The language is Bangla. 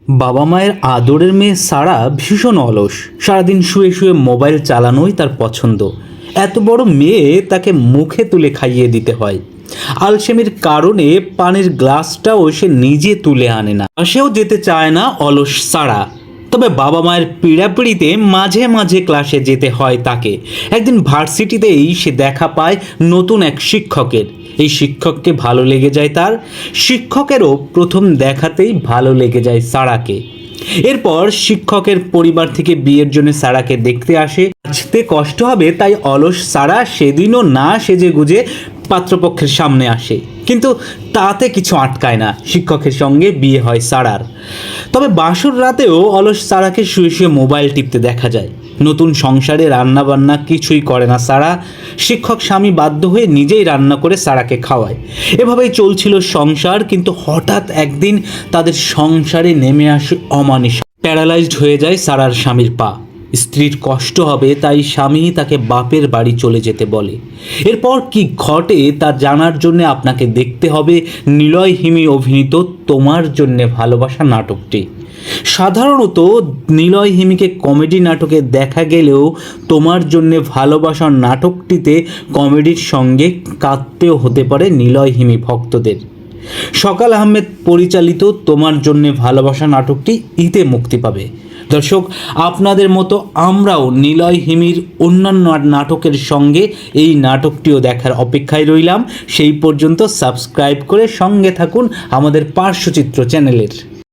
বাবা মায়ের আদরের মেয়ে সারা ভীষণ অলস। সারাদিন শুয়ে শুয়ে মোবাইল চালানোই তার পছন্দ। এত বড় মেয়ে, তাকে মুখে তুলে খাইয়ে দিতে হয়। আলসেমির কারণে পানির গ্লাসটাও সে নিজে তুলে আনে না। সেও যেতে চায় না অলস সারা। তবে বাবা মায়ের পীড়াপিড়িতে মাঝে মাঝে ক্লাসে যেতে হয় তাকে। একদিন ভার্সিটিতেই সে দেখা পায় নতুন এক শিক্ষকের। এই শিক্ষককে ভালো লেগে যায় তার। শিক্ষকেরও প্রথম দেখাতেই ভালো লেগে যায় সারাকে। এরপর শিক্ষকের পরিবার থেকে বিয়ের জন্য সারাকে দেখতে আসে। আসতে কষ্ট হবে তাই অলস সারা সেদিনও না সেজে গুজে পাত্রপক্ষের সামনে আসে। কিন্তু তাতে কিছু আটকায় না, শিক্ষকের সঙ্গে বিয়ে হয় সারার। তবে বাসর রাতেও অলস সারাকে শুয়ে শুয়ে মোবাইল টিপতে দেখা যায়। নতুন সংসারে রান্না বান্না কিছুই করে না সারা। শিক্ষক স্বামী বাধ্য হয়ে নিজেই রান্না করে সারাকে খাওয়ায়। এভাবেই চলছিল সংসার। কিন্তু হঠাৎ একদিন তাদের সংসারে নেমে আসে অমানিসা। প্যারালাইজড হয়ে যায় সারার স্বামীর পা। স্ত্রীর কষ্ট হবে তাই স্বামী তাকে বাপের বাড়ি চলে যেতে বলে। এরপর কি ঘটে তা জানার জন্য আপনাকে দেখতে হবে নিলয় হিমি অভিনীত তোমার জন্যে ভালোবাসা নাটকটি। সাধারণত নিলয় হিমিকে কমেডি নাটকে দেখা গেলেও তোমার জন্যে ভালোবাসা নাটকটিতে কমেডির সঙ্গে কাঁদতেও হতে পারে নিলয় হিমি ভক্তদের। সকাল আহমেদ পরিচালিত তোমার জন্যে ভালোবাসা নাটকটি ঈদে মুক্তি পাবে। দর্শক, আপনাদের মতো আমরাও নিলয় হিমির অন্যান্য নাটকের সঙ্গে এই নাটকটিও দেখার অপেক্ষায় রইলাম। সেই পর্যন্ত সাবস্ক্রাইব করে সঙ্গে থাকুন আমাদের পার্শ্বচিত্র চ্যানেলের।